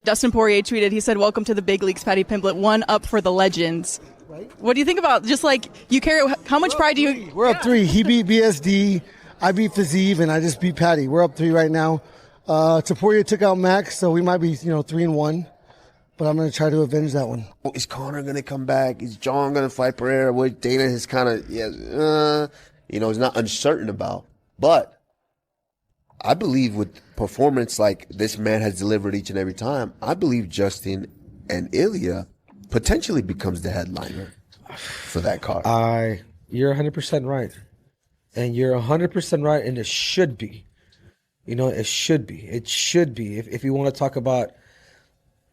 Dustin Poirier tweeted, he said, "Welcome to the big leagues, Paddy Pimblett. One up for the legends." Right. What do you think about just like you carry? How much pride do you? We're up 3. He beat BSD. I beat Fazeev, and I just beat Paddy. We're up 3 right now. Poirier took out Max, so we might be 3-1. But I'm going to try to avenge that one. Is Conor going to come back? Is John going to fight Pereira? What Dana has kind of, is not uncertain about. But I believe with performance like this man has delivered each and every time, I believe Justin and Ilya potentially becomes the headliner for that card. You're 100% right. And you're 100% right, and it should be. It should be. It should be. If you want to talk about,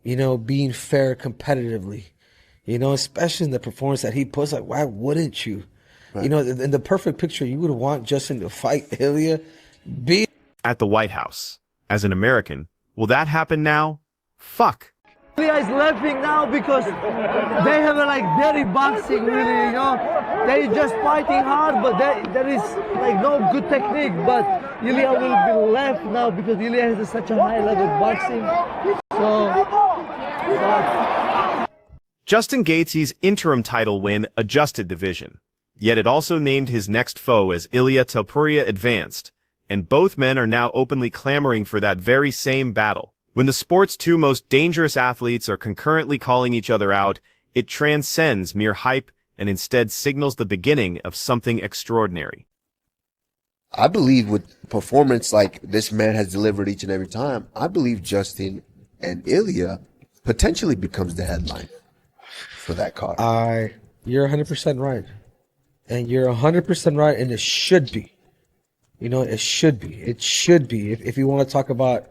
being fair competitively, especially in the performance that he puts, like, why wouldn't you? Right. In the perfect picture, you would want Justin to fight Ilya. At the White House. As an American, will that happen now? Fuck. Ilya is laughing now because they have dirty boxing, really, They just fighting hard, but there is no good technique. But Ilya will be left now because Ilya has such a high level of boxing. Justin Gaethje's interim title win adjusted division. Yet it also named his next foe as Ilya Topuria advanced. And both men are now openly clamoring for that very same battle. When the sport's 2 most dangerous athletes are concurrently calling each other out, it transcends mere hype and instead signals the beginning of something extraordinary. I believe with performance like this man has delivered each and every time, I believe Justin and Ilya potentially becomes the headline for that card. You're 100% right. And you're 100% right, and it should be. It should be. It should be. If you want to talk about,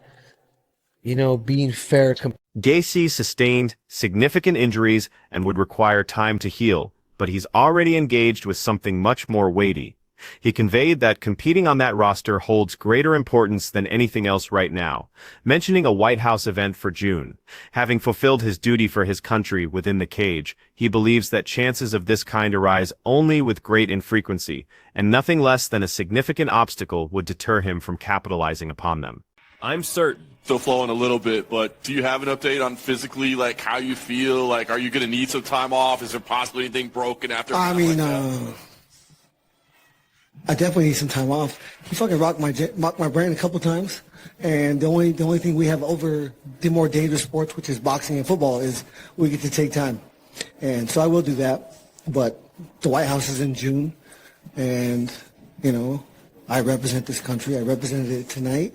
being fair. Gaethje sustained significant injuries and would require time to heal, but he's already engaged with something much more weighty. He conveyed that competing on that roster holds greater importance than anything else right now, mentioning a White House event for June. Having fulfilled his duty for his country within the cage, he believes that chances of this kind arise only with great infrequency, and nothing less than a significant obstacle would deter him from capitalizing upon them. I'm certain. Still flowing a little bit, but do you have an update on physically, how you feel? Are you going to need some time off? Is there possibly anything broken after? I definitely need some time off. He fucking rocked my brain a couple times, and the only thing we have over the more dangerous sports, which is boxing and football, is we get to take time, and so I will do that. But the White House is in June, and I represent this country. I represented it tonight,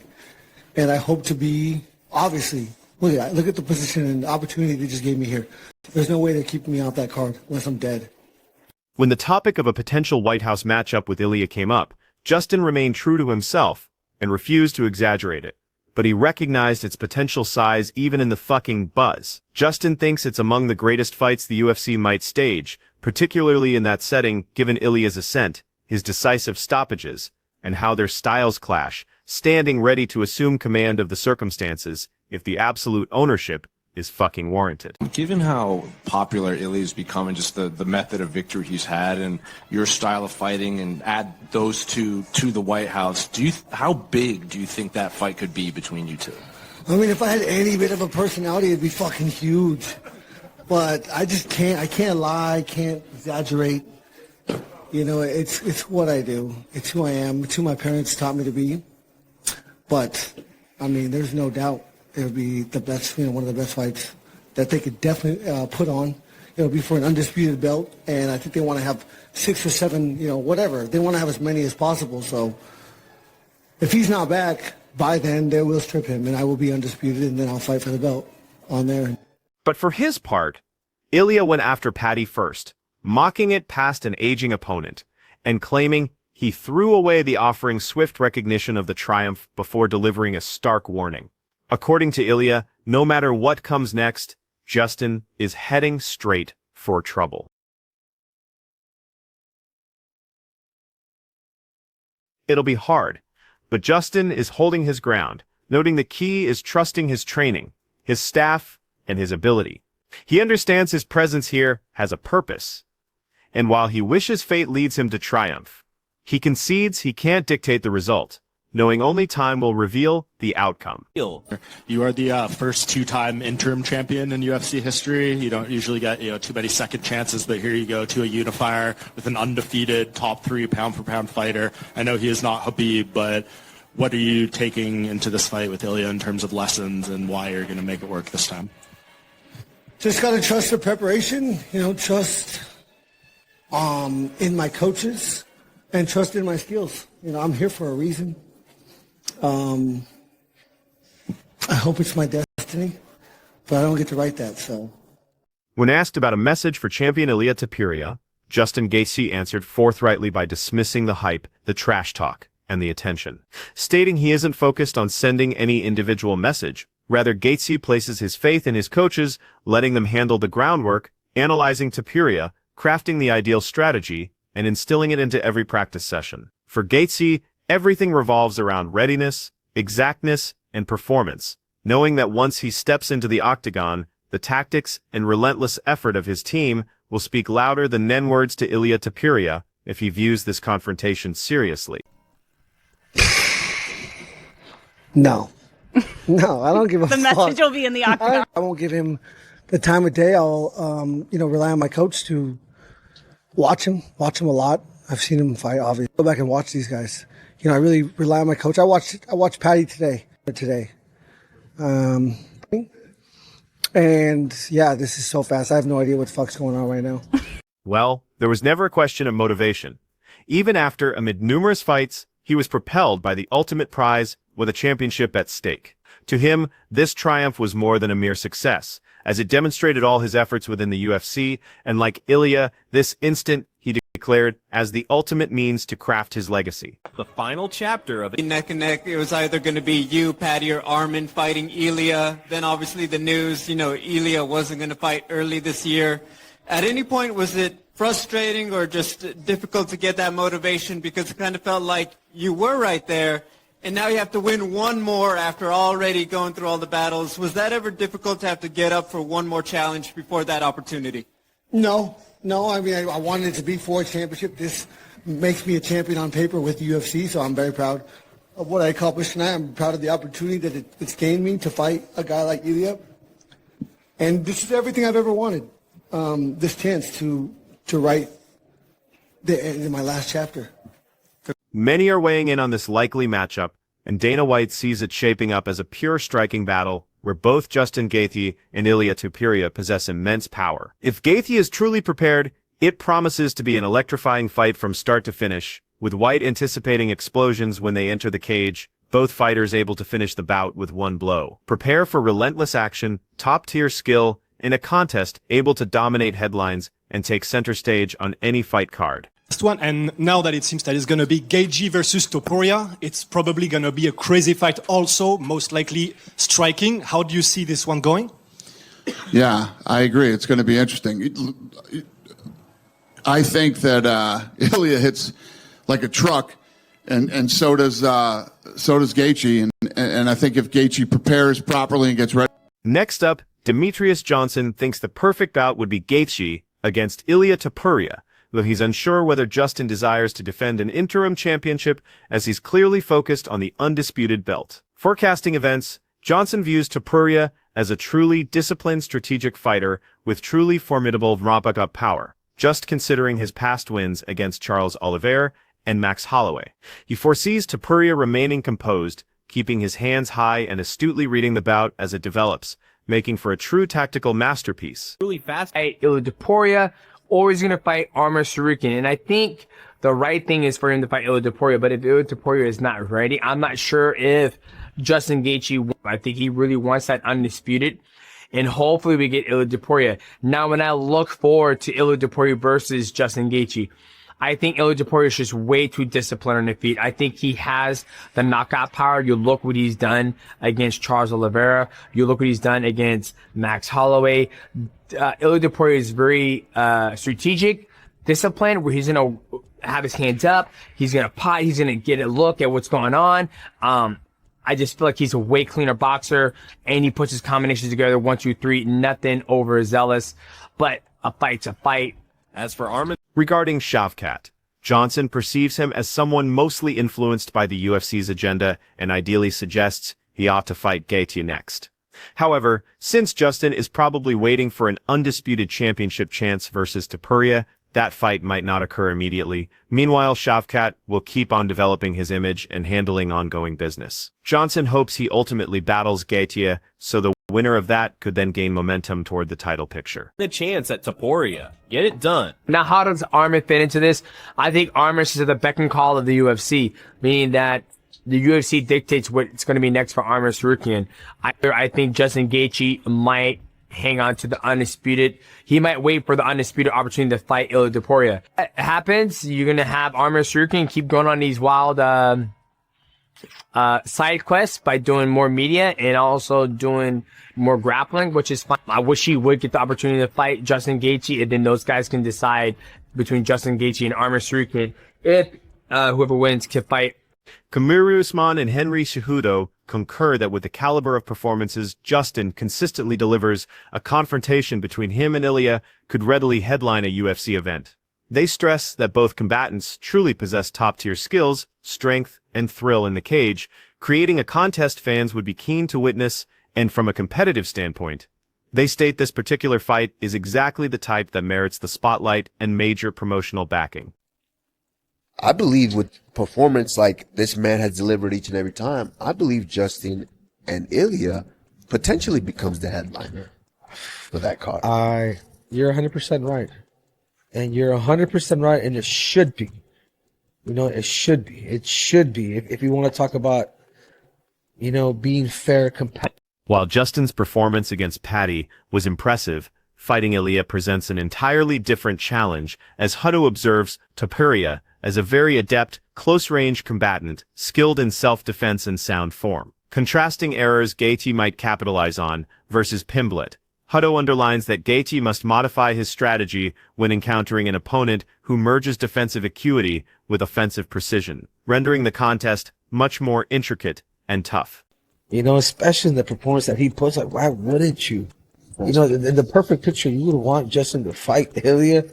and I hope to be obviously. Look at the position and the opportunity they just gave me here. There's no way they're keeping me off that card unless I'm dead. When the topic of a potential White House matchup with Ilya came up, Justin remained true to himself and refused to exaggerate it. But he recognized its potential size even in the fucking buzz. Justin thinks it's among the greatest fights the UFC might stage, particularly in that setting given Ilya's ascent, his decisive stoppages, and how their styles clash, standing ready to assume command of the circumstances if the absolute ownership is fucking warranted. Given how popular Ilya's become and just the method of victory he's had and your style of fighting, and add those two to the White House, how big do you think that fight could be between you two? If I had any bit of a personality, it'd be fucking huge. But I just can't. I can't lie. I can't exaggerate. It's what I do. It's who I am. It's who my parents taught me to be. But there's no doubt. It would be the best, one of the best fights that they could definitely put on. It'll be for an undisputed belt, and I think they want to have 6 or 7, whatever. They want to have as many as possible. So if he's not back by then, they will strip him, and I will be undisputed, and then I'll fight for the belt on there. But for his part, Ilya went after Paddy first, mocking it past an aging opponent, and claiming he threw away the offering swift recognition of the triumph before delivering a stark warning. According to Ilya, no matter what comes next, Justin is heading straight for trouble. It'll be hard, but Justin is holding his ground, noting the key is trusting his training, his staff, and his ability. He understands his presence here has a purpose, and while he wishes fate leads him to triumph, he concedes he can't dictate the result, knowing only time will reveal the outcome. You are the first two-time interim champion in UFC history. You don't usually get too many second chances, but here you go to a unifier with an undefeated top 3 pound-for-pound fighter. I know he is not Khabib, but what are you taking into this fight with Ilya in terms of lessons and why you're going to make it work this time? Just got to trust the preparation, trust in my coaches and trust in my skills. I'm here for a reason. I hope it's my destiny, but I don't get to write that, so. When asked about a message for champion Ilia Topuria, Justin Gaethje answered forthrightly by dismissing the hype, the trash talk, and the attention, stating he isn't focused on sending any individual message. Rather, Gaethje places his faith in his coaches, letting them handle the groundwork, analyzing Topuria, crafting the ideal strategy, and instilling it into every practice session. For Gaethje, everything revolves around readiness, exactness, and performance, knowing that once he steps into the octagon, the tactics and relentless effort of his team will speak louder than words to Ilia Topuria if he views this confrontation seriously. No, I don't give a The fuck. message will be in the octagon. I won't give him the time of day. I'll, rely on my coach to watch him a lot. I've seen him fight, obviously. Go back and watch these guys. I really rely on my coach. I watched Paddy today. And yeah, this is so fast. I have no idea what the fuck's going on right now. Well, there was never a question of motivation. Even after, amid numerous fights, he was propelled by the ultimate prize with a championship at stake. To him, this triumph was more than a mere success, as it demonstrated all his efforts within the UFC, and like Ilia, this instant he declared as the ultimate means to craft his legacy. The final chapter of it. Neck and neck, it was either going to be you, Paddy, or Armin fighting Ilya. Then obviously the news, Ilya wasn't going to fight early this year. At any point, was it frustrating or just difficult to get that motivation, because it kind of felt like you were right there, and now you have to win one more after already going through all the battles? Was that ever difficult to have to get up for one more challenge before that opportunity? No. I mean, I wanted it to be for a championship. This makes me a champion on paper with the UFC, so I'm very proud of what I accomplished tonight. I'm proud of the opportunity that it's gained me to fight a guy like Ilya. And this is everything I've ever wanted, this chance to write the end of my last chapter. Many are weighing in on this likely matchup, and Dana White sees it shaping up as a pure striking battle where both Justin Gaethje and Ilia Topuria possess immense power. If Gaethje is truly prepared, it promises to be an electrifying fight from start to finish, with White anticipating explosions when they enter the cage, both fighters able to finish the bout with one blow. Prepare for relentless action, top-tier skill, in a contest able to dominate headlines and take center stage on any fight card. Last one, and now that it seems that it's going to be Gaethje versus Topuria, it's probably going to be a crazy fight also, most likely striking. How do you see this one going? Yeah, I agree. It's going to be interesting. I think that Ilya hits like a truck, and so does Gaethje, and I think if Gaethje prepares properly and gets ready. Next up, Demetrius Johnson thinks the perfect bout would be Gaethje against Ilia Topuria, though he's unsure whether Justin desires to defend an interim championship, as he's clearly focused on the undisputed belt. Forecasting events, Johnson views Topuria as a truly disciplined strategic fighter with truly formidable ramp-up power, just considering his past wins against Charles Oliveira and Max Holloway. He foresees Topuria remaining composed, keeping his hands high and astutely reading the bout as it develops, making for a true tactical masterpiece. Really fast. Ilia Topuria, or he's going to fight Arman Tsarukyan. And I think the right thing is for him to fight Ilia Topuria. But if Ilia Topuria is not ready, I'm not sure if Justin Gaethje, I think he really wants that undisputed. And hopefully we get Ilia Topuria. Now, when I look forward to Ilia Topuria versus Justin Gaethje, I think Ilia Topuria is just way too disciplined on the feet. I think he has the knockout power. You look what he's done against Charles Oliveira. You look what he's done against Max Holloway. Ilia Topuria is very strategic, disciplined, where he's going to have his hands up. He's going to pot. He's going to get a look at what's going on. I just feel like he's a way cleaner boxer, and he puts his combinations together, 1, 2, 3, nothing overzealous. But a fight's a fight. As for Armin, regarding Shavkat, Johnson perceives him as someone mostly influenced by the UFC's agenda and ideally suggests he ought to fight Gaethje next. However, since Justin is probably waiting for an undisputed championship chance versus Topuria, that fight might not occur immediately. Meanwhile, Shavkat will keep on developing his image and handling ongoing business. Johnson hopes he ultimately battles Gaethje, so the winner of that could then gain momentum toward the title picture. The chance at Topuria. Get it done. Now, how does Armin fit into this? I think Armin is at the beck and call of the UFC, meaning that the UFC dictates what's going to be next for Armin Tsarukyan. I think Justin Gaethje might hang on to the undisputed. He might wait for the undisputed opportunity to fight Ilia Topuria. It happens. You're going to have Armin Tsarukyan keep going on these wild side quests by doing more media and also doing more grappling, which is fine. I wish he would get the opportunity to fight Justin Gaethje, and then those guys can decide between Justin Gaethje and Armin Tsarukyan if whoever wins can fight. Kamaru Usman and Henry Cejudo concur that with the caliber of performances Justin consistently delivers, a confrontation between him and Ilia could readily headline a UFC event. They stress that both combatants truly possess top-tier skills, strength, and thrill in the cage, creating a contest fans would be keen to witness, and from a competitive standpoint, they state this particular fight is exactly the type that merits the spotlight and major promotional backing. I believe with performance like this man has delivered each and every time, I believe Justin and Ilia potentially becomes the headliner for that card. You're 100% right. And you're 100% right, and it should be. You know, it should be. It should be. If you want to talk about, you know, being fair, competitive. While Justin's performance against Paddy was impressive, fighting Ilia presents an entirely different challenge, as Hutto observes Topuria as a very adept, close-range combatant, skilled in self-defense and sound form. Contrasting errors Gaethje might capitalize on versus Pimblett, Hutto underlines that Gaethje must modify his strategy when encountering an opponent who merges defensive acuity with offensive precision, rendering the contest much more intricate and tough. You know, especially in the performance that he puts, like, why wouldn't you? You know, in the perfect picture, you would want Justin to fight Ilia.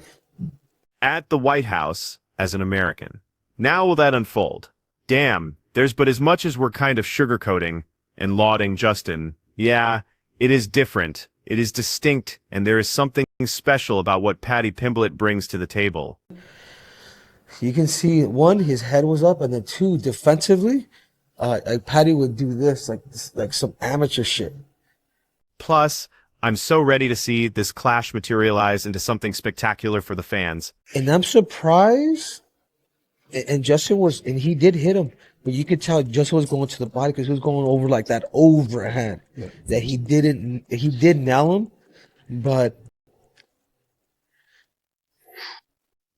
At the White House, as an American. Now will that unfold? Damn, there's but as much as we're kind of sugarcoating and lauding Justin. Yeah, it is different. It is distinct, and there is something special about what Paddy Pimblett brings to the table. You can see, one, his head was up, and then two, defensively, like Paddy would do this, like some amateur shit. Plus, I'm so ready to see this clash materialize into something spectacular for the fans. And I'm surprised, and he did hit him, but you could tell Justin was going to the body because he was going over like that overhand. Yeah. That he did nail him, but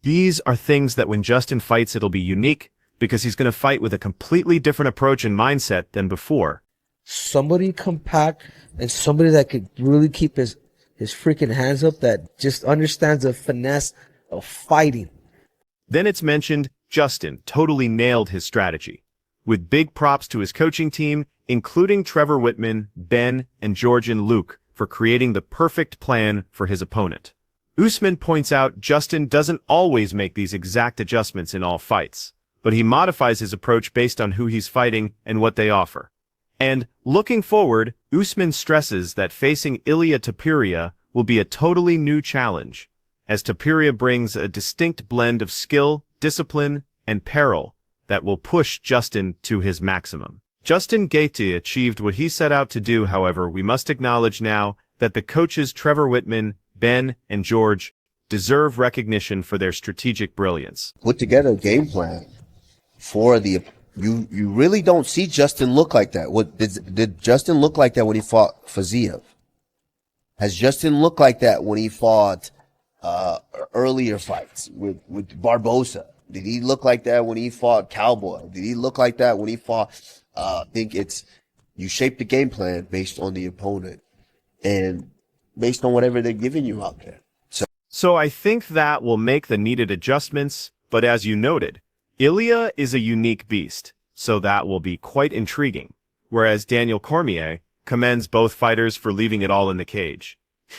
these are things that when Justin fights, it'll be unique because he's going to fight with a completely different approach and mindset than before. Somebody compact and somebody that could really keep his freaking hands up, that just understands the finesse of fighting. Then it's mentioned Justin totally nailed his strategy, with big props to his coaching team, including Trevor Whitman, Ben, and Georgian Luke, for creating the perfect plan for his opponent. Usman points out Justin doesn't always make these exact adjustments in all fights, but he modifies his approach based on who he's fighting and what they offer. And, looking forward, Usman stresses that facing Ilia Topuria will be a totally new challenge, as Topuria brings a distinct blend of skill, discipline, and peril that will push Justin to his maximum. Justin Gaethje achieved what he set out to do, however, we must acknowledge now that the coaches Trevor Whitman, Ben, and George deserve recognition for their strategic brilliance. Put together a game plan for the You really don't see Justin look like that. What did Justin look like that when he fought Faziev? Has Justin looked like that when he fought earlier fights with Barbosa? Did he look like that when he fought Cowboy? Did he look like that when he fought? I think you shape the game plan based on the opponent and based on whatever they're giving you out there. So I think that will make the needed adjustments, but as you noted, Ilia is a unique beast, so that will be quite intriguing, whereas Daniel Cormier commends both fighters for leaving it all in the cage.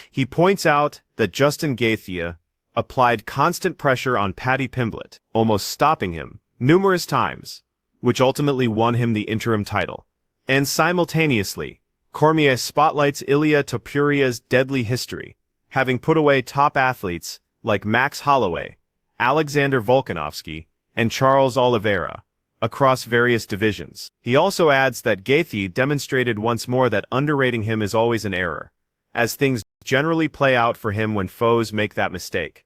He points out that Justin Gaethje applied constant pressure on Paddy Pimblett, almost stopping him numerous times, which ultimately won him the interim title. And simultaneously, Cormier spotlights Ilia Topuria's deadly history, having put away top athletes like Max Holloway, Alexander Volkanovski, and Charles Oliveira across various divisions. He also adds that Gaethje demonstrated once more that underrating him is always an error, as things generally play out for him when foes make that mistake.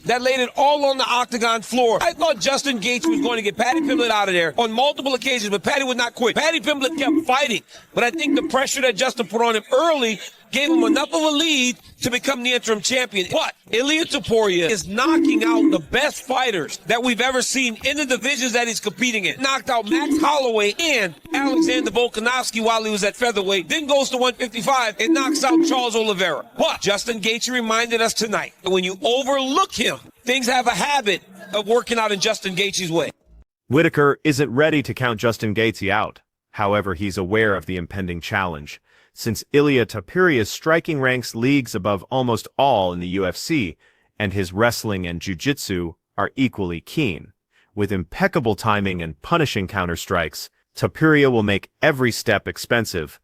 That laid it all on the octagon floor. I thought Justin Gaethje was going to get Paddy Pimblett out of there on multiple occasions, but Paddy would not quit. Paddy Pimblett kept fighting, but I think the pressure that Justin put on him early gave him enough of a lead to become the interim champion. But Ilia Topuria is knocking out the best fighters that we've ever seen in the divisions that he's competing in. Knocked out Max Holloway and Alexander Volkanovski while he was at featherweight, then goes to 155 and knocks out Charles Oliveira. But Justin Gaethje reminded us tonight that when you overlook him, things have a habit of working out in Justin Gaethje's way. Whitaker isn't ready to count Justin Gaethje out. However, he's aware of the impending challenge, since Ilia Topuria's striking ranks leagues above almost all in the UFC, and his wrestling and jiu-jitsu are equally keen. With impeccable timing and punishing counter-strikes, Topuria will make every step expensive,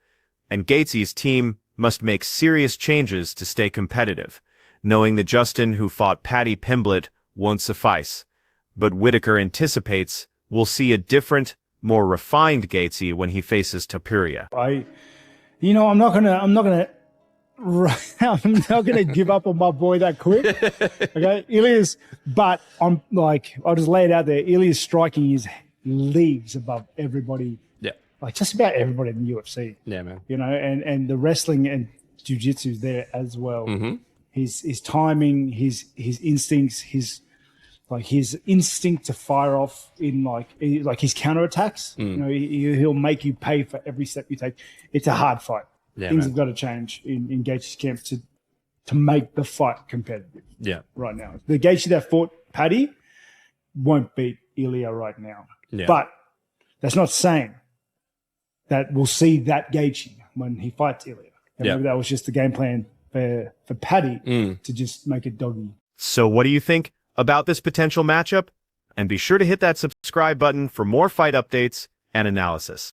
and Gaethje's team must make serious changes to stay competitive, knowing the Justin who fought Paddy Pimblett won't suffice. But Whitaker anticipates we'll see a different, more refined Gaethje when he faces Topuria. I'm not gonna give up on my boy that quick. Okay, Ilia's, but I'll just lay it out there. Ilia's striking is leagues above everybody. Yeah, like just about everybody in the UFC. Yeah, man. And the wrestling and jiu-jitsu is there as well. Mm-hmm. His timing, his instincts, his instinct to fire off in his counterattacks. He'll make you pay for every step you take. It's a hard fight. Yeah, Things man. have got to change in Gaethje's camp to make the fight competitive. Yeah. Right now, the Gaethje that fought Paddy won't beat Ilia right now. Yeah. But that's not saying that we'll see that Gaethje when he fights Ilia. And Yeah. maybe that was just the game plan for Paddy to just make it doggy. So what do you think about this potential matchup? And be sure to hit that subscribe button for more fight updates and analysis.